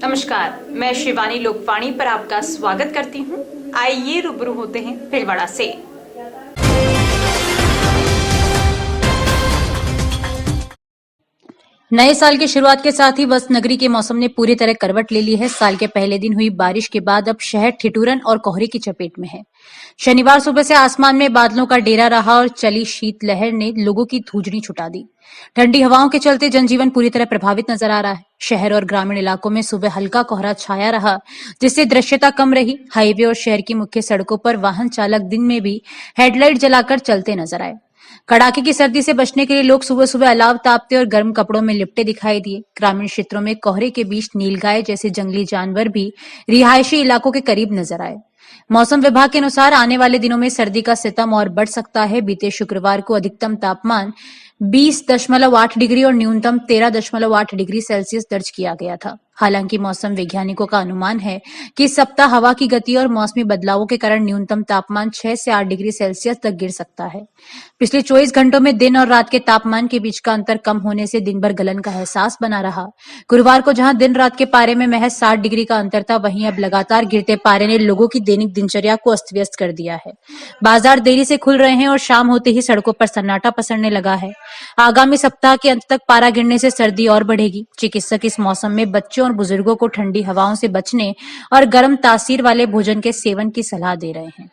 नमस्कार, मैं शिवानी लोकवाणी पर आपका स्वागत करती हूँ। आइए रूबरू होते हैं भीलवाड़ा से। नए साल की शुरुआत के साथ ही बस नगरी के मौसम ने पूरी तरह करवट ले ली है। साल के पहले दिन हुई बारिश के बाद अब शहर ठिठुरन और कोहरे की चपेट में है। शनिवार सुबह से आसमान में बादलों का डेरा रहा और चली शीतलहर ने लोगों की धूजनी छुटा दी। ठंडी हवाओं के चलते जनजीवन पूरी तरह प्रभावित नजर आ रहा है। शहर और ग्रामीण इलाकों में सुबह हल्का कोहरा छाया रहा, जिससे दृश्यता कम रही। हाईवे और शहर की मुख्य सड़कों पर वाहन चालक दिन में भी हेडलाइट जलाकर चलते नजर आए। कड़ाके की सर्दी से बचने के लिए लोग सुबह सुबह अलाव तापते और गर्म कपड़ों में लिपटे दिखाई दिए। ग्रामीण क्षेत्रों में कोहरे के बीच नीलगाय जैसे जंगली जानवर भी रिहायशी इलाकों के करीब नजर आए। मौसम विभाग के अनुसार आने वाले दिनों में सर्दी का सितम और बढ़ सकता है। बीते शुक्रवार को अधिकतम तापमान 20.8 डिग्री और न्यूनतम 13.8 डिग्री सेल्सियस दर्ज किया गया था। हालांकि मौसम वैज्ञानिकों का अनुमान है कि इस सप्ताह हवा की गति और मौसमी बदलावों के कारण न्यूनतम तापमान 6 से 8 डिग्री सेल्सियस तक गिर सकता है। पिछले 24 घंटों में दिन और रात के तापमान के बीच का अंतर कम होने से दिन भर गलन का एहसास बना रहा। गुरुवार को जहां दिन रात के पारे में महज 60 डिग्री का अंतर था, वहीं अब लगातार गिरते पारे ने लोगों की दैनिक दिनचर्या को अस्त व्यस्त कर दिया है। बाजार देरी से खुल रहे हैं और शाम होते ही सड़कों पर सन्नाटा पसरने लगा है। आगामी सप्ताह के अंत तक पारा गिरने से सर्दी और बढ़ेगी। चिकित्सक इस मौसम में बच्चों और बुजुर्गों को ठंडी हवाओं से बचने और गर्म तासीर वाले भोजन के सेवन की सलाह दे रहे हैं।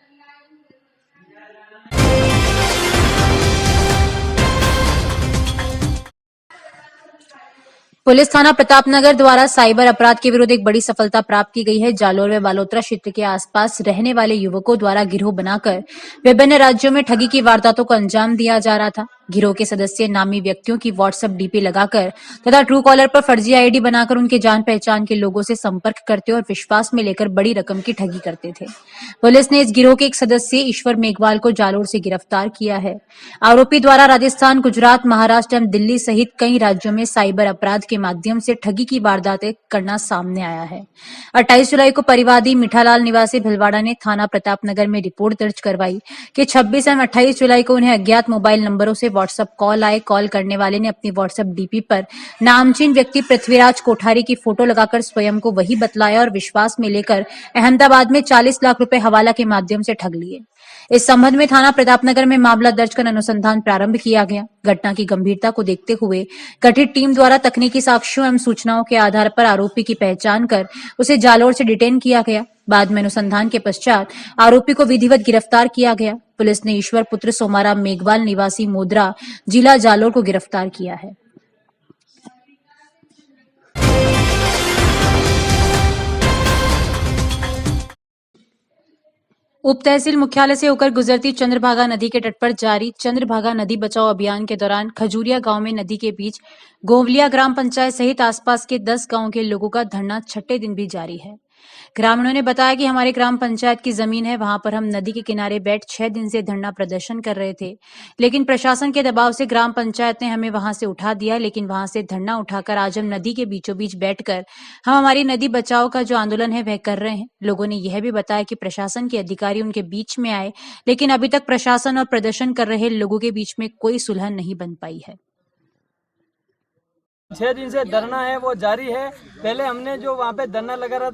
पुलिस थाना प्रतापनगर द्वारा साइबर अपराध के विरुद्ध एक बड़ी सफलता प्राप्त की गई है। जालोर व बालोतरा क्षेत्र के आसपास रहने वाले युवकों द्वारा गिरोह बनाकर विभिन्न राज्यों में ठगी की वारदातों को अंजाम दिया जा रहा था। गिरोह के सदस्य नामी व्यक्तियों की व्हाट्सएप डीपी लगाकर तथा ट्रू कॉलर पर फर्जी आईडी बनाकर उनके जान पहचान के लोगों से संपर्क करते और विश्वास में लेकर बड़ी रकम की ठगी करते थे। पुलिस ने इस गिरोह के एक सदस्य ईश्वर मेघवाल को जालोर से गिरफ्तार किया है। आरोपी द्वारा राजस्थान, गुजरात, महाराष्ट्र एवं दिल्ली सहित कई राज्यों में साइबर अपराध के माध्यम से ठगी की वारदातें करना सामने आया है। 28 जुलाई को परिवादी मिठालाल निवासी भिलवाड़ा ने थाना प्रतापनगर में रिपोर्ट दर्ज करवाई कि 26 एवं 28 जुलाई को उन्हें अज्ञात मोबाइल नंबरों से व्हाट्सएप कॉल आए। कॉल करने वाले ने अपनी व्हाट्सएप डीपी पर नामचीन व्यक्ति पृथ्वीराज कोठारी की फोटो लगाकर स्वयं को वही बतलाया और विश्वास में लेकर अहमदाबाद में 40 लाख रुपए हवाला के माध्यम से ठग लिए। इस संबंध में थाना प्रतापनगर में मामला दर्ज कर अनुसंधान प्रारंभ किया गया। घटना की गंभीरता को देखते हुए गठित टीम द्वारा तकनीकी साक्ष्यों एवं सूचनाओं के आधार पर आरोपी की पहचान कर उसे जालोर से डिटेन किया गया। बाद में अनुसंधान के पश्चात आरोपी को विधिवत गिरफ्तार किया गया। पुलिस ने ईश्वर पुत्र सोमाराम मेघवाल निवासी मोदरा, जिला जालोर को गिरफ्तार किया है। उप तहसील मुख्यालय से होकर गुजरती चंद्रभागा नदी के तट पर जारी चंद्रभागा नदी बचाओ अभियान के दौरान खजूरिया गांव में नदी के बीच गोवलिया ग्राम पंचायत सहित आसपास के 10 गांवों के लोगों का धरना छठे दिन भी जारी है। ग्रामीणों ने बताया कि हमारे ग्राम पंचायत की जमीन है, वहां पर हम नदी के किनारे बैठ 6 दिन से धरना प्रदर्शन कर रहे थे, लेकिन प्रशासन के दबाव से ग्राम पंचायत ने हमें वहां से उठा दिया। लेकिन वहां से धरना उठाकर आज हम नदी के बीचों बीच बैठकर हम हमारी नदी बचाओ का जो आंदोलन है वह कर रहे हैं। लोगों ने यह भी बताया कि प्रशासन के अधिकारी उनके बीच में आए, लेकिन अभी तक प्रशासन और प्रदर्शन कर रहे लोगों के बीच में कोई सुलह नहीं बन पाई है। 6 दिन से धरना है वो जारी है। पहले हमने जो वहाँ पे धरना लगा रहा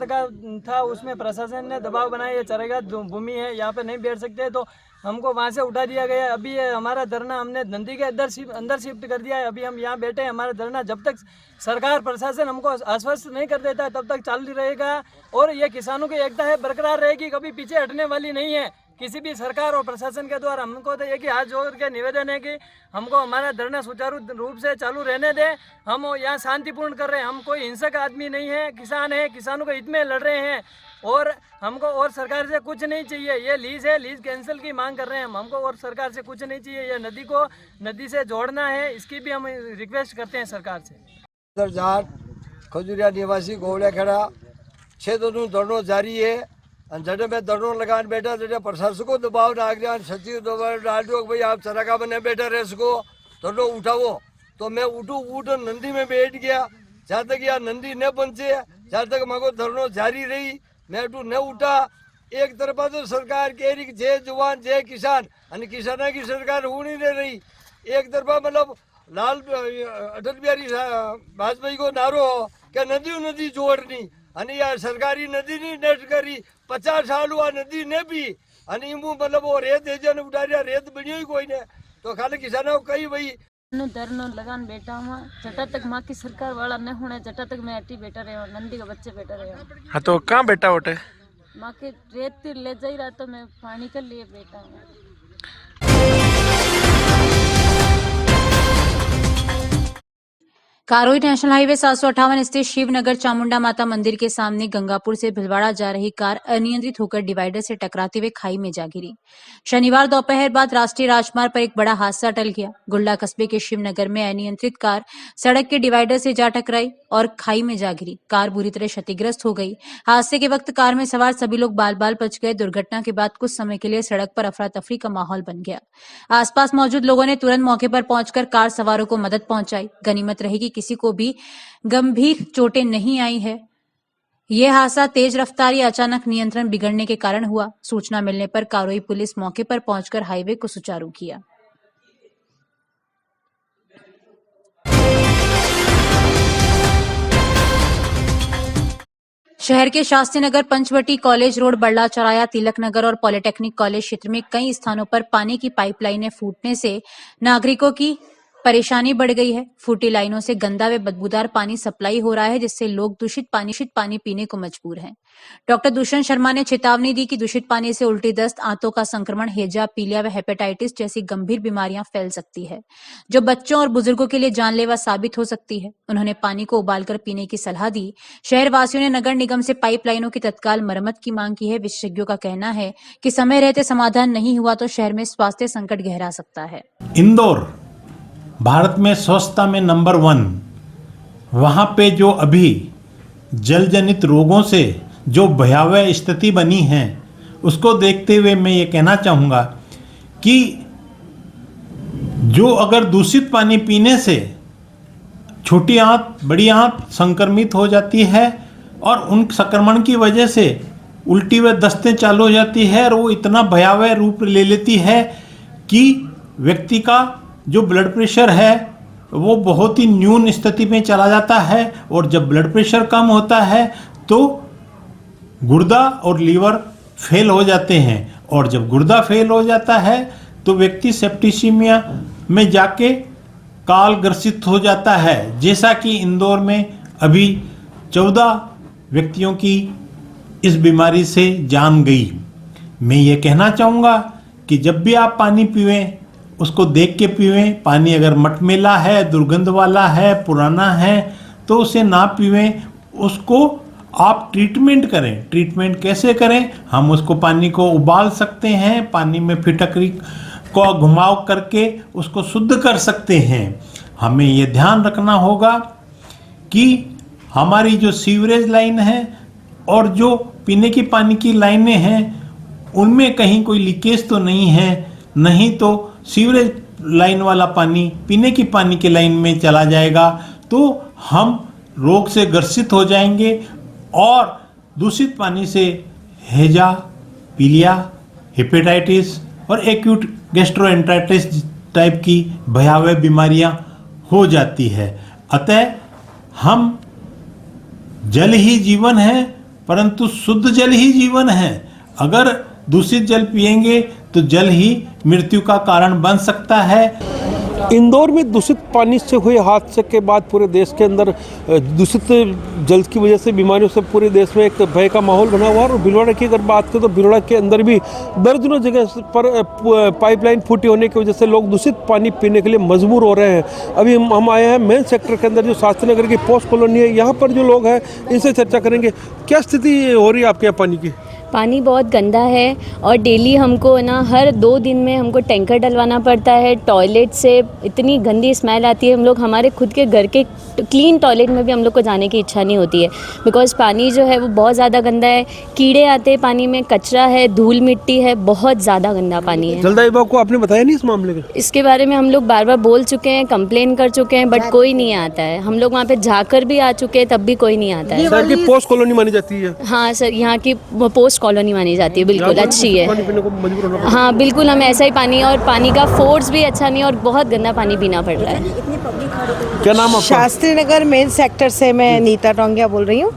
था उसमें प्रशासन ने दबाव बनाया, ये चरेगा भूमि है, यहाँ पे नहीं बैठ सकते, तो हमको वहाँ से उठा दिया गया। अभी ये हमारा धरना हमने नदी के अंदर शिफ्ट कर दिया है। अभी हम यहाँ बैठे हैं। हमारा धरना जब तक सरकार प्रशासन हमको आश्वस्त नहीं कर देता तब तक चालू रहेगा और ये किसानों की एकता है बरकरार रहेगी, कभी पीछे हटने वाली नहीं है किसी भी सरकार और प्रशासन के द्वारा। हमको तो एक ही हाथ जोड़ के निवेदन है कि हमको हमारा धरना सुचारू रूप से चालू रहने दें। हम यहाँ शांतिपूर्ण कर रहे हैं, हम कोई हिंसक आदमी नहीं है, किसान है, किसानों के हित में लड़ रहे हैं और हमको और सरकार से कुछ नहीं चाहिए। ये लीज है, लीज कैंसिल की मांग कर रहे हैं हमको और सरकार से कुछ नहीं चाहिए। ये नदी को नदी से जोड़ना है, इसकी भी हम रिक्वेस्ट करते हैं सरकार से। खजूरिया निवासी गोवलिया खेड़ा 6 दिनों धरना जारी है। जड़े में धरना लगाने बैठा जड़े प्रशासन को दबाव डाल दिया, सचिव दबाव डाल दो भाई आप सराका में बैठा रह सको, धरना उठाओ। तो मैं उठ नंदी में बैठ गया। जहाँ तक यार नंदी न पहुंचे जहाँ तक मगो धरना जारी रही, मैं न उठा। एक तरफा तो सरकार कह रही जय जवान जय किसान, और किसाना की सरकार हो नहीं रही। एक तरफा मतलब लाल अटल बिहारी वाजपेयी को नारो क्या नदी नदी जोड़नी, અને આ સરકારી નદીની નેટ કરી 50 સાલ હુआ નદી ને भी અને હું मतलब वो रेत एजन उठारिया रेत बनियो ही कोई ने तो खाली किसानों को कही भाई धरना लगान बेटा हुआ जटा तक माँ की सरकार वाला न होने जटा तक मैं अटी बेटा रहे नंदी के बच्चे बेटा रहे। हाँ तो कहाँ बेटा उठे माँ के रेत तिर ले जा ही रहा तो मैं पानी कर लिए बेटा हूँ। कारोई नेशनल हाईवे 758 स्थित शिवनगर चामुंडा माता मंदिर के सामने गंगापुर से भिलवाड़ा जा रही कार अनियंत्रित होकर डिवाइडर से टकराते हुए खाई में जा गिरी। शनिवार दोपहर बाद राष्ट्रीय राजमार्ग पर एक बड़ा हादसा टल गया। गुल्ला कस्बे के शिवनगर में अनियंत्रित कार सड़क के डिवाइडर से जा टकराई और खाई में जा गिरी। कार बुरी तरह क्षतिग्रस्त हो गई। हादसे के वक्त कार में सवार सभी लोग बाल बाल बच गए। दुर्घटना के बाद कुछ समय के लिए सड़क पर अफरा तफरी का माहौल बन गया। आसपास मौजूद लोगों ने तुरंत मौके पर पहुंचकर कार सवारों को मदद पहुंचाई। गनीमत रही कि किसी को भी गंभीर चोटें नहीं आई है। यह हादसा तेज रफ्तार या अचानक नियंत्रण बिगड़ने के कारण हुआ। सूचना मिलने पर कारोई पुलिस मौके पर पहुंचकर हाईवे को सुचारू किया। शहर के शास्त्री नगर, पंचवटी, कॉलेज रोड, बड़ला चौराया, तिलक नगर और पॉलिटेक्निक कॉलेज क्षेत्र में कई स्थानों पर पानी की पाइपलाइनें फूटने से नागरिकों की परेशानी बढ़ गई है। फूटी लाइनों से गंदा व बदबूदार पानी सप्लाई हो रहा है, जिससे लोग दूषित पानी पीने को मजबूर हैं। डॉक्टर दुष्यंत शर्मा ने चेतावनी दी कि दूषित पानी से उल्टी दस्त, आंतों का संक्रमण, हैजा, पीलिया व हेपेटाइटिस जैसी गंभीर बीमारियां फैल सकती है, जो बच्चों और बुजुर्गों के लिए जानलेवा साबित हो सकती है। उन्होंने पानी को उबालकर पीने की सलाह दी। शहर वासियों ने नगर निगम से पाइपलाइनों की तत्काल मरम्मत की मांग की है। विशेषज्ञों का कहना है कि समय रहते समाधान नहीं हुआ तो शहर में स्वास्थ्य संकट गहरा सकता है। इंदौर भारत में स्वच्छता में नंबर 1, वहाँ पे जो अभी जल जनित रोगों से जो भयावह स्थिति बनी है, उसको देखते हुए मैं ये कहना चाहूँगा कि जो अगर दूषित पानी पीने से छोटी आंत, बड़ी आंत संक्रमित हो जाती है और उन संक्रमण की वजह से उल्टी व दस्तें चालू हो जाती है और वो इतना भयावह रूप ले लेती है कि व्यक्ति का जो ब्लड प्रेशर है वो बहुत ही न्यून स्थिति में चला जाता है और जब ब्लड प्रेशर कम होता है तो गुर्दा और लीवर फेल हो जाते हैं और जब गुर्दा फेल हो जाता है तो व्यक्ति सेप्टिसीमिया में जाके काल ग्रसित हो जाता है। जैसा कि इंदौर में अभी 14 व्यक्तियों की इस बीमारी से जान गई। मैं ये कहना चाहूँगा कि जब भी आप पानी पीवें उसको देख के पीवें। पानी अगर मटमेला है, दुर्गंध वाला है, पुराना है तो उसे ना पीवें, उसको आप ट्रीटमेंट करें। ट्रीटमेंट कैसे करें? हम उसको पानी को उबाल सकते हैं, पानी में फिटकरी को घुमाव करके उसको शुद्ध कर सकते हैं। हमें ये ध्यान रखना होगा कि हमारी जो सीवरेज लाइन है और जो पीने की पानी की लाइनें हैं उनमें कहीं कोई लीकेज तो नहीं है, नहीं तो सीवरेज लाइन वाला पानी पीने की पानी की लाइन में चला जाएगा तो हम रोग से ग्रसित हो जाएंगे और दूषित पानी से हैजा, पीलिया, हेपेटाइटिस और एक्यूट गैस्ट्रोएंटेराइटिस टाइप की भयावह बीमारियां हो जाती है। अतः हम जल ही जीवन है, परंतु शुद्ध जल ही जीवन है। अगर दूषित जल पिएंगे तो जल ही मृत्यु का कारण बन सकता है। इंदौर में दूषित पानी से हुए हादसे के बाद पूरे देश के अंदर दूषित जल की वजह से बीमारियों से पूरे देश में एक भय का माहौल बना हुआ है। और भिलवाड़ा की अगर बात करें तो भिलवाड़ा के अंदर भी दर्जनों जगह पर पाइपलाइन फूटी होने की वजह से लोग दूषित पानी पीने के लिए मजबूर हो रहे हैं। अभी हम आए हैं मेन सेक्टर के अंदर जो शास्त्री नगर की पोस्ट कॉलोनी है, यहाँ पर जो लोग हैं इनसे चर्चा करेंगे। क्या स्थिति हो रही है आपके यहाँ पानी की? पानी बहुत गंदा है और डेली हमको ना हर 2 दिन में हमको टैंकर डलवाना पड़ता है। टॉयलेट से इतनी गंदी स्मेल आती है, हम लोग हमारे खुद के घर के क्लीन टॉयलेट में भी हम लोग को जाने की इच्छा नहीं होती है, बिकॉज पानी जो है वो बहुत ज़्यादा गंदा है। कीड़े आते हैं पानी में, कचरा है, धूल मिट्टी है, बहुत ज़्यादा गंदा पानी है। जलदाय विभाग को आपने बताया नहीं इस मामले में? इसके बारे में हम लोग बार बार बोल चुके हैं, कंप्लेन कर चुके हैं, बट कोई नहीं आता है। हम लोग वहाँ पे जाकर भी आ चुके हैं, तब भी कोई नहीं आता है। सर की पोस्ट कॉलोनी मानी जाती है? हाँ सर, यहाँ की पोस्ट कॉलोनी मानी जाती है, बिल्कुल अच्छी है। हाँ बिल्कुल, हमें ऐसा ही पानी, और पानी का फोर्स भी अच्छा नहीं और बहुत गंदा पानी पीना पड़ रहा है। क्या नाम आपका? शास्त्री नगर मेन सेक्टर से मैं नीता टोंगिया बोल रही हूँ।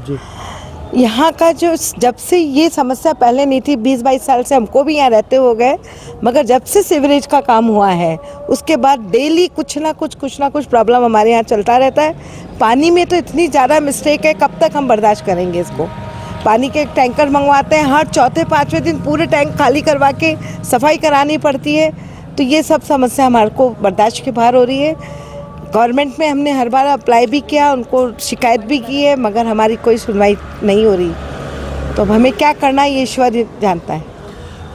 यहाँ का जो जब से ये समस्या पहले नहीं थी, 20-22 साल से हमको भी यहाँ रहते हो गए, मगर जब से सीवरेज का काम हुआ है उसके बाद डेली कुछ ना कुछ प्रॉब्लम हमारे यहाँ चलता रहता है। पानी में तो इतनी ज़्यादा मिस्टेक है, कब तक हम बर्दाश्त करेंगे इसको। पानी के टैंकर मंगवाते हैं, हर चौथे पाँचवें दिन पूरे टैंक खाली करवा के सफाई करानी पड़ती है। तो ये सब समस्या हमारे को बर्दाश्त के बाहर हो रही है। गवर्नमेंट में हमने हर बार अप्लाई भी किया, उनको शिकायत भी की है, मगर हमारी कोई सुनवाई नहीं हो रही। तो अब हमें क्या करना है ये ईश्वर जानता है।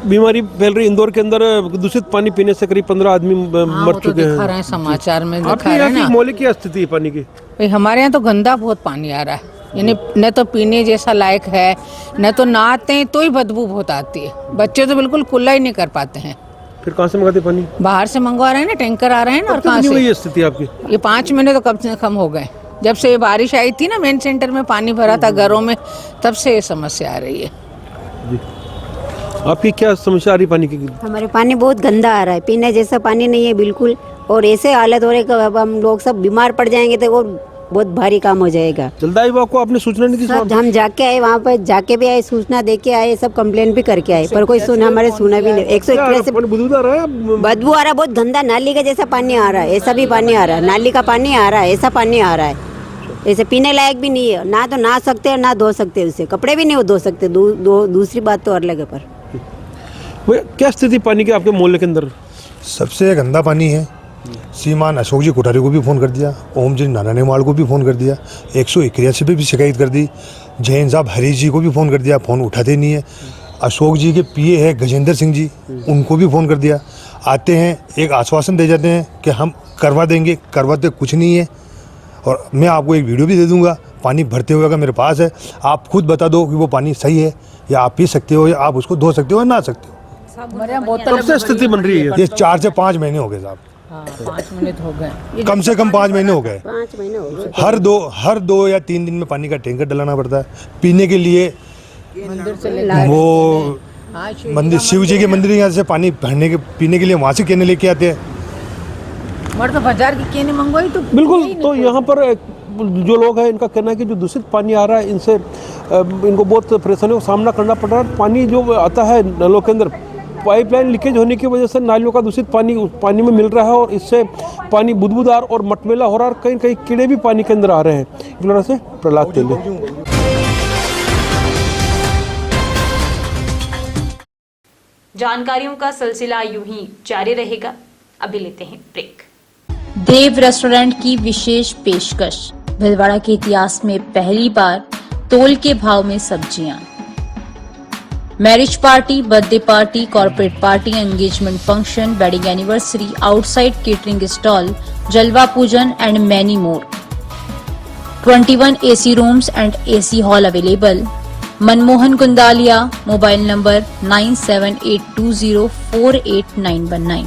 बीमारी फैल रही इंदौर के अंदर, दूषित पानी पीने से करीब 15 आदमी मर चुके हैं। दिखा रहे हैं समाचार में, दिखा आपके रहे यहाँ हैं की ना। मौलिक क्या स्थिति है पानी की? भाई हमारे यहाँ तो गंदा बहुत पानी आ रहा है, यानी न तो पीने जैसा लायक है, न तो नहाते हैं तो ही बदबू बहुत आती है। बच्चे तो बिल्कुल कुल्ला ही नहीं कर पाते हैं। फिर कहाँ से मंगाते पानी? बाहर से मंगवा रहे हैं ना, टैंकर आ रहे हैं ना। और कब तक कहाँ नहीं हुई से? ये स्थिति आपकी? ये 5 महीने तो कम से कम हो गए। जब से ये बारिश आई थी ना, मेन सेंटर में पानी भरा था घरों में, तब से ये समस्या आ रही है। आपकी क्या समस्या आ रही पानी की? हमारे पानी बहुत गंदा आ रहा है, पीने जैसा पानी नहीं है बिल्कुल। और ऐसे हालत हो रही है, अब हम लोग सब बीमार पड़ जाएंगे तो और बहुत भारी काम हो जाएगा। जलदाई विभाग को आपने सूचना नहीं दी? सब हम जाके आए, वहाँ पर जाके भी आए, सूचना दे के आए, सब कंप्लेन भी करके आए, पर कोई हमारे सुना भी नहीं। 101 से बदबू आ रहा है, बदबू आ रहा है, बहुत गंदा नाली का जैसा पानी आ रहा है। ऐसा भी पानी आ रहा है, नाली का पानी आ रहा है, ऐसा पानी आ रहा है। ऐसे पीने लायक भी नहीं है, ना तो नहा सकते और ना धो सकते, उससे कपड़े भी नहीं धो सकते। दूसरी बात तो अलग है। पर क्या स्थिति पानी की आपके मोहल्ले के अंदर? सबसे गंदा पानी है। सीमान अशोक जी कोठारी को भी फ़ोन कर दिया, ओम जी नारायणवाल को भी फ़ोन कर दिया, 181 पे भी शिकायत कर दी, जैन साहब हरीश जी को भी फ़ोन कर दिया, फ़ोन उठाते नहीं है। अशोक जी के पीए है गजेंद्र सिंह जी, उनको भी फ़ोन कर दिया। आते हैं, एक आश्वासन दे जाते हैं कि हम करवा देंगे, करवाते कुछ नहीं है। और मैं आपको एक वीडियो भी दे दूंगा, पानी भरते हुए का मेरे पास है। आप खुद बता दो कि वो पानी सही है, या आप पी सकते हो, या आप उसको धो सकते हो या नहा सकते हो। कब से स्थिति बन रही है? ये 4 से 5 महीने हो गए साहब। 5 महीने तो हो गए, कम से कम 5 महीने हो गए। 5 महीने हो गए। हर दो या 3 दिन में पानी का टैंकर डलाना पड़ता है पीने के लिए। मंदिर से ले वो मंदिर, शिव जी के मंदिर यहाँ से पानी भरने के पीने के लिए वहाँ से केने लेके आते हैं। मर तो बाजार की केने मंगवाई तो बिल्कुल। तो यहाँ पर जो लोग हैं, इनका कहना है कि जो दूषित पानी आ रहा है, इनसे इनको बहुत परेशानियों का सामना करना पड़ रहा है। पानी जो आता है नलों के अंदर, पाइपलाइन लीकेज होने की वजह से नालियों का दूषित पानी में मिल रहा है, और इससे पानी बुदबुदार और मटमैला हो रहा है। कहीं कहीं कीड़े भी पानी के अंदर आ रहे हैं। इस वजह से प्रहलाद तेले। जानकारियों का सिलसिला यूं ही जारी रहेगा। अभी लेते हैं ब्रेक। देव रेस्टोरेंट की विशेष पेशकश। भीलवाड़ा के इतिहास में पहली बार तोल के भाव में सब्जियां। Marriage party, birthday party, corporate party, engagement function, wedding anniversary, outside catering stall, जलवा पूजन and many more. 21 AC rooms and AC hall available. Manmohan Kundalia, mobile number 9782048919।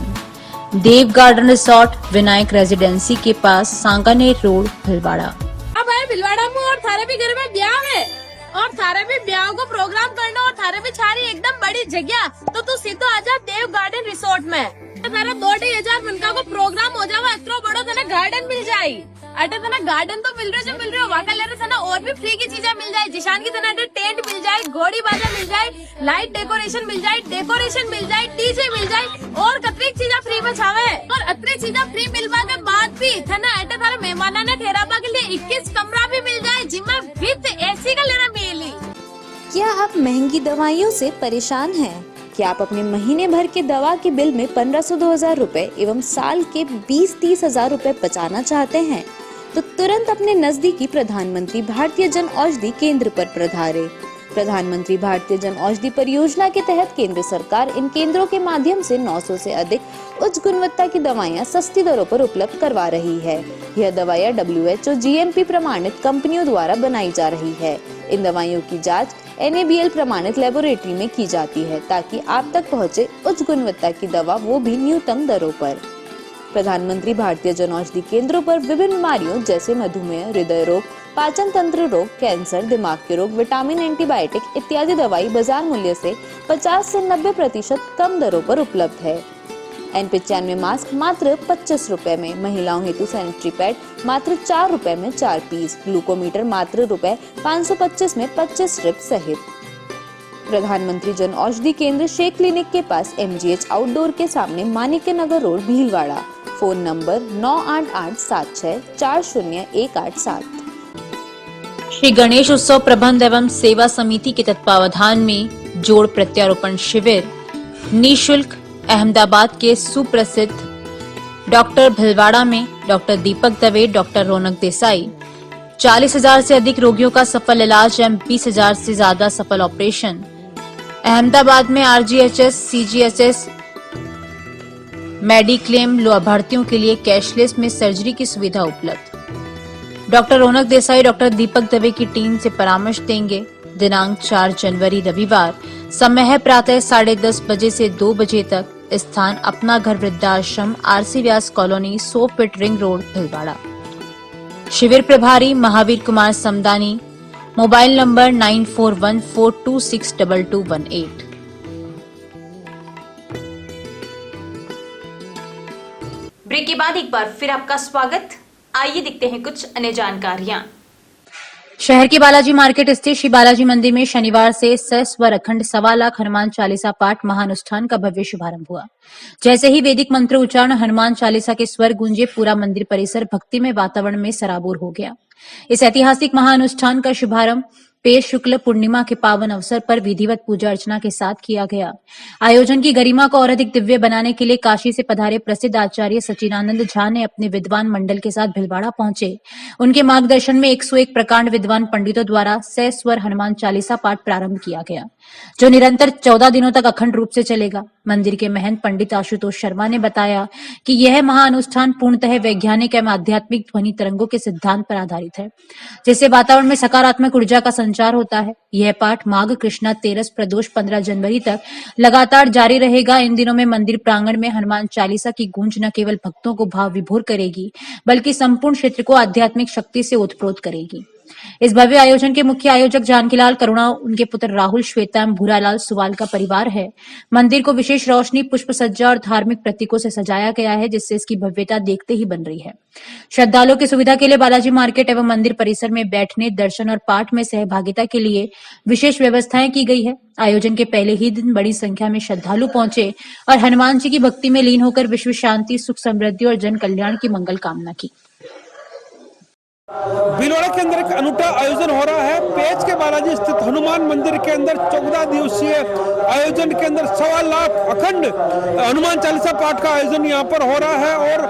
Dev garden resort, Vinayak residency के पास, सांगानेर रोड, भीलवाड़ा। अब आए भीलवाड़ा में और थारे भी घर में ब्याह है, और थारे भी ब्याह को प्रोग्राम करना, और थारे भी छारी एकदम बड़ी जगह, तो तू सीधो आजा देव गार्डन रिसोर्ट में। थारा 2-2,000 मनका को प्रोग्राम हो जावा, इतना बड़ा तना गार्डन मिल जाये। अटे तना गार्डन तो मिल रहे हो, वहाँ ले रहे तना और भी फ्री की चीजें मिल जाए। जिशान की तना टेंट मिल जाए, घोड़ी बाजा मिल जाए, लाइट डेकोरेशन मिल जाए, डीजे मिल जाए, और कतरी चीजें फ्री में छावे। और अतरी चीजें फ्री मिलवा के बाद भी तना अटे थारे मेहमाना ने ठहरावा के लिए 21 कमरा भी मिल जाए, जिसमें विद AC का लेना मिली। क्या आप महंगी दवाइयों से परेशान हैं? क्या आप अपने महीने भर के दवा के बिल में 1500-2000 रुपए एवं साल के 20-30 हजार रुपए बचाना चाहते हैं? तो तुरंत अपने नजदीकी प्रधानमंत्री भारतीय जन औषधि केंद्र पर पधारें। प्रधानमंत्री भारतीय जन औषधि परियोजना के तहत केंद्र सरकार इन केंद्रों के माध्यम से 900 से अधिक उच्च गुणवत्ता की दवाइयां सस्ती दरों पर उपलब्ध करवा रही है। यह दवाइयां WHO GMP प्रमाणित कंपनियों द्वारा बनाई जा रही है। इन दवाइयों की जांच NABL प्रमाणित लेबोरेटरी में की जाती है, ताकि आप तक पहुंचे उच्च गुणवत्ता की दवा, वो भी न्यूनतम दरों पर। प्रधानमंत्री भारतीय जन औषधि केंद्रों पर विभिन्न बीमारियों जैसे मधुमेह, हृदय रोग, पाचन तंत्र रोग, कैंसर, दिमाग के रोग, विटामिन, एंटीबायोटिक इत्यादि दवाई बाजार मूल्य से 50 से 90% कम दरों पर उपलब्ध है। N95 मास्क मात्र 25 रुपए में, महिलाओं हेतु सैनिटरी पैड मात्र 4 रुपए में 4 पीस, ग्लूकोमीटर मात्र रुपए 525 में 25 स्ट्रिप सहित। प्रधानमंत्री जन औषधि केंद्र शेख क्लिनिक के पास MGH आउटडोर के सामने Manikya Nagar road Bhilwara. Phone number 9887640187। Shri Ganesh उत्सव प्रबंध एवं सेवा समिति के तत्वावधान में जोड़ प्रत्यारोपण शिविर निःशुल्क अहमदाबाद के सुप्रसिद्ध डॉक्टर भीलवाड़ा में डॉक्टर दीपक दवे, डॉक्टर रौनक देसाई। 40,000 से अधिक रोगियों का सफल इलाज एवं 20,000 से ज्यादा सफल ऑपरेशन। अहमदाबाद में RGHS CGHS मेडिक्लेम लाभार्थियों के लिए कैशलेस में सर्जरी की सुविधा उपलब्ध। डॉक्टर रौनक देसाई डॉक्टर दीपक दवे की टीम से परामर्श देंगे। दिनांक 4 जनवरी रविवार, समय है प्रातः 10:30 बजे से 2 बजे तक। स्थान अपना घर वृद्धाश्रम, RC Vyas colony, 100 feet ring road, Bhilwara. शिविर प्रभारी Mahavir Kumar Samdani. Mobile number 9414262218। Break के बाद एक बार फिर आपका स्वागत। आइए देखते हैं कुछ अन्य जानकारियां। शहर के बालाजी मार्केट स्थित श्री बालाजी मंदिर में शनिवार से सस्वर अखंड 1.25 लाख हनुमान चालीसा पाठ महानुष्ठान का भव्य शुभारंभ हुआ। जैसे ही वैदिक मंत्र उच्चारण हनुमान चालीसा के स्वर गूंजे, पूरा मंदिर परिसर भक्तिमय वातावरण में सराबोर हो गया। इस ऐतिहासिक महानुष्ठान का शुभारंभ पेश शुक्ल पूर्णिमा के पावन अवसर पर विधिवत पूजा अर्चना के साथ किया गया। आयोजन की गरिमा को और अधिक दिव्य बनाने के लिए काशी से पधारे प्रसिद्ध आचार्य सचिदानंद झा ने अपने विद्वान मंडल के साथ भीलवाड़ा पहुंचे। उनके मार्गदर्शन में 101 प्रकांड विद्वान पंडितों द्वारा सस्वर हनुमान चालीसा पाठ प्रारंभ किया गया, जो निरंतर 14 दिनों तक अखंड रूप से चलेगा। मंदिर के महंत पंडित आशुतोष शर्मा ने बताया कि यह महाअनुष्ठान पूर्णतः वैज्ञानिक एवं आध्यात्मिक ध्वनि तरंगों के सिद्धांत पर आधारित है, जिससे वातावरण में सकारात्मक ऊर्जा का संचार होता है। यह पाठ माघ कृष्णा तेरस प्रदोष 15 जनवरी तक लगातार जारी रहेगा। इन दिनों में मंदिर प्रांगण में हनुमान चालीसा की गूंज न केवल भक्तों को भाव विभोर करेगी, बल्कि संपूर्ण क्षेत्र को आध्यात्मिक शक्ति से ओतप्रोत करेगी। इस भव्य आयोजन के मुख्य आयोजक जानकीलाल करुणा, उनके पुत्र राहुल, श्वेता एवं भूरालाल सुवाल का परिवार है। मंदिर को विशेष रोशनी, पुष्प सज्जा और धार्मिक प्रतीकों से सजाया गया है, जिससे इसकी भव्यता देखते ही बन रही है। श्रद्धालुओं की सुविधा के लिए बालाजी मार्केट एवं मंदिर परिसर में बैठने, दर्शन और पाठ में सहभागिता के लिए विशेष व्यवस्थाएं की गई है। आयोजन के पहले ही दिन बड़ी संख्या में श्रद्धालु पहुंचे और हनुमान जी की भक्ति में लीन होकर विश्व शांति, सुख समृद्धि और जन कल्याण की मंगल कामना की। भीलवाड़ा के अंदर एक अनूठा आयोजन हो रहा है। पेच के बालाजी स्थित हनुमान मंदिर के अंदर 14 दिवसीय आयोजन के अंदर 1.25 लाख अखंड हनुमान चालीसा पाठ का आयोजन यहाँ पर हो रहा है। और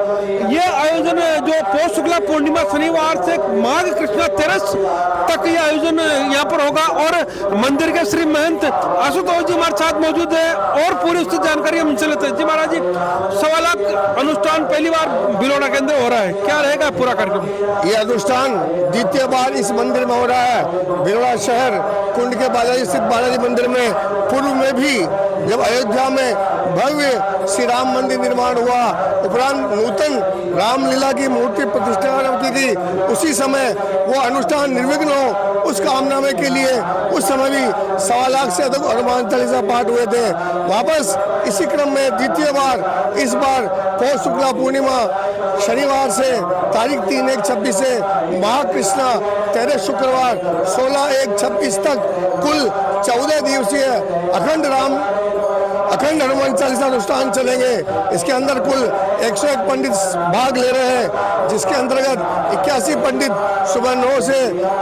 ये आयोजन जो पौष शुक्ला पूर्णिमा शनिवार से माघ कृष्णा तेरस तक ये आयोजन यहाँ पर होगा। और मंदिर के श्री महंत आशुतोष जी हमारे साथ मौजूद है और पूरी उसकी जानकारी हम इनसे लेते हैं। जी महाराज जी, 1.25 लाख अनुष्ठान पहली बार भीलवाड़ा के अंदर हो रहा है, क्या रहेगा पूरा कार्यक्रम? ये अनुष्ठान द्वितीय बार इस मंदिर में हो रहा है। भीलवाड़ा शहर कुंड के बालाजी स्थित बालाजी मंदिर में पूर्व में भी जब अयोध्या में भव्य श्री राम मंदिर निर्माण हुआ, उपरांत नूतन रामलीला की मूर्ति प्रतिष्ठा होती थी, उसी समय वो अनुष्ठान निर्विघ्न हो उस कामना के लिए उस समय भी 1.25 लाख से अधिक हनुमान चालीसा पाठ हुए थे। वापस इसी क्रम में द्वितीय बार इस बार पौष शुक्ला पूर्णिमा शनिवार से तारीख 3/1/26 से महाकृष्णा 13 शुक्रवार 16/1/26 तक कुल 14 दिवसीय अखंड हनुमान चालीसा अनुष्ठान चलेंगे। इसके अंदर कुल 101 पंडित भाग ले रहे हैं, जिसके अंतर्गत 81 पंडित सुबह 9 से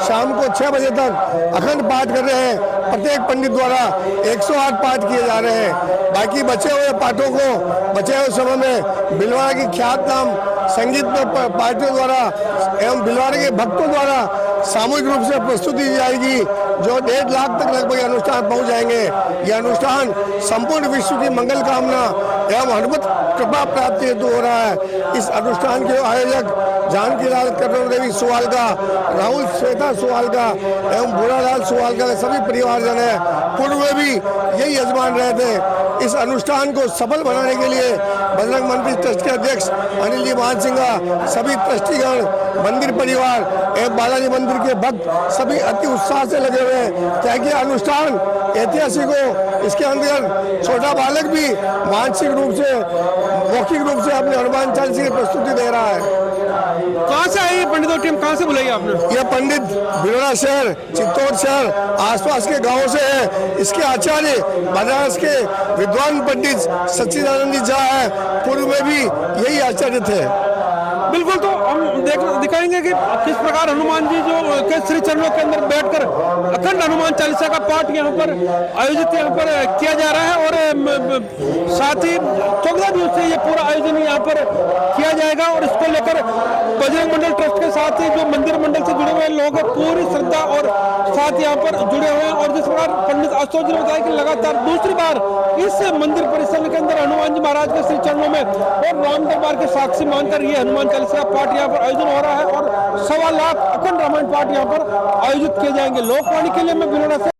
शाम को 6 बजे तक अखंड पाठ कर रहे हैं। प्रत्येक पंडित द्वारा 108 पाठ किए जा रहे हैं। बाकी बचे हुए पाठों को बचे हुए समय में भीलवाड़ा की ख्यातनाम संगीत पार्टियों द्वारा एवं भीलवाड़ा के भक्तों द्वारा सामूहिक रूप से प्रस्तुति दी जाएगी, जो 1.5 लाख तक लगभग अनुष्ठान पहुंच जाएंगे। यह अनुष्ठान संपूर्ण विश्व की मंगल कामना एवं हनुमत कृपा प्राप्ति हेतु हो रहा है। इस अनुष्ठान के आयोजक जानकीलाल कटोर देवी सुवालका, राहुल श्वेता सुवालका एवं भूरालाल सुवालका के सभी परिवारजन है। पूर्व में भी यही यजमान रहे थे। इस अनुष्ठान को सफल बनाने के लिए बजरंग मंदिर ट्रस्ट के अध्यक्ष अनिल जी मान सिंह, सभी ट्रस्टीगण, मंदिर परिवार एवं बालाजी मंदिर के भक्त सभी अति उत्साह से लगे हुए हैं ताकि अनुष्ठान ऐतिहासिक हो। इसके अंदर छोटा बालक भी मानसिक रूप से, मौखिक रूप से अपने हनुमान चालीसा की प्रस्तुति दे रहा है। कहाँ से आई ये पंडितों टीम, कहाँ से बुलाई आपने? यह पंडित भिलोड़ा शहर, चित्तौड़ शहर, आसपास के गांवों से है। इसके आचार्य बनारस के विद्वान पंडित सच्चिदानंद जी झा है। पूर्व में भी यही आचार्य थे। बिल्कुल, तो हम दिखाएंगे कि किस प्रकार हनुमान जी जो के श्री चरणों के अंदर बैठकर अखंड हनुमान चालीसा का पाठ यहाँ पर आयोजित यहाँ पर किया जा रहा है। और साथ ही 14 दिवस से ये पूरा आयोजन यहाँ पर किया जाएगा। और इसको लेकर बजरंग मंडल ट्रस्ट के साथ ही जो मंदिर मंडल से जुड़े हुए लोग हैं पूरी श्रद्धा और साथ यहाँ पर जुड़े हुए हैं। और जिस प्रकार पंडित आशुतोष जी ने बताया कि लगातार दूसरी बार इस मंदिर परिसर के अंदर हनुमान जी महाराज के श्री चरणों में और राम दरबार के साक्षी मानकर ये हनुमान चालीसा पाठ यहाँ पर आयोजन हो रहा है। और 1.25 लाख अखंड रामायण पाठ यहाँ पर आयोजित किए जाएंगे। लोकवाणी के लिए मैं भिलोड़ा से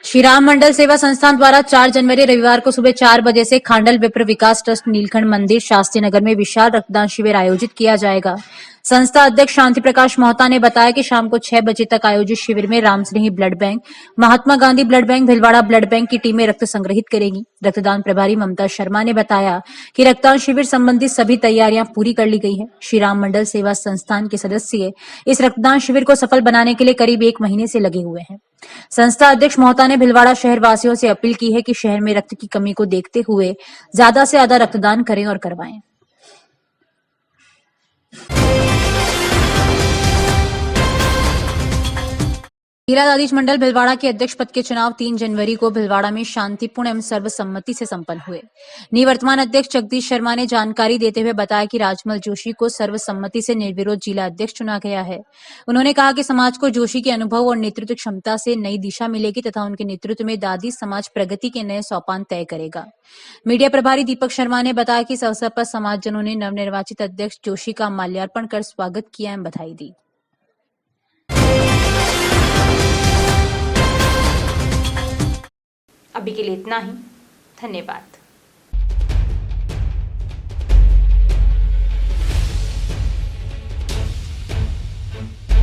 श्री राम मंडल सेवा संस्थान द्वारा 4 जनवरी रविवार को सुबह 4 बजे से खांडल विप्र विकास ट्रस्ट नीलखंड मंदिर शास्त्री नगर में विशाल रक्तदान शिविर आयोजित किया जाएगा। संस्था अध्यक्ष शांति प्रकाश मोहता ने बताया कि शाम को 6 बजे तक आयोजित शिविर में Ramsnehi blood bank, Mahatma Gandhi blood bank, Bhilwara blood bank की टीमें रक्त संग्रहित करेंगी। रक्तदान प्रभारी ममता शर्मा ने बताया कि रक्तदान शिविर संबंधी सभी तैयारियां पूरी कर ली गई है। श्री राम मंडल सेवा संस्थान के सदस्य इस रक्तदान शिविर को सफल बनाने के लिए करीब 1 महीने से लगे हुए हैं। संस्था अध्यक्ष मोहता ने भिलवाड़ा शहर वासियों से अपील की है कि शहर में रक्त की कमी को देखते हुए ज्यादा से ज्यादा रक्तदान करें और करवाएं। लीलाधीश मंडल भिलवाड़ा के अध्यक्ष पद के चुनाव 3 जनवरी को भिलवाड़ा में शांतिपूर्ण एवं सर्वसम्मति से संपन्न हुए। निवर्तमान अध्यक्ष जगदीश शर्मा ने जानकारी देते हुए बताया कि राजमल जोशी को सर्वसम्मति से निर्विरोध जिला अध्यक्ष चुना गया है। उन्होंने कहा कि समाज को जोशी के अनुभव और नेतृत्व क्षमता से नई दिशा मिलेगी तथा उनके नेतृत्व में दादी समाज प्रगति के नए सोपान तय करेगा। मीडिया प्रभारी दीपक शर्मा ने बताया कि इस अवसर पर समाजजनों ने नवनिर्वाचित अध्यक्ष जोशी का माल्यार्पण कर स्वागत किया एवं बधाई दी। अभी के लिए इतना ही। धन्यवाद।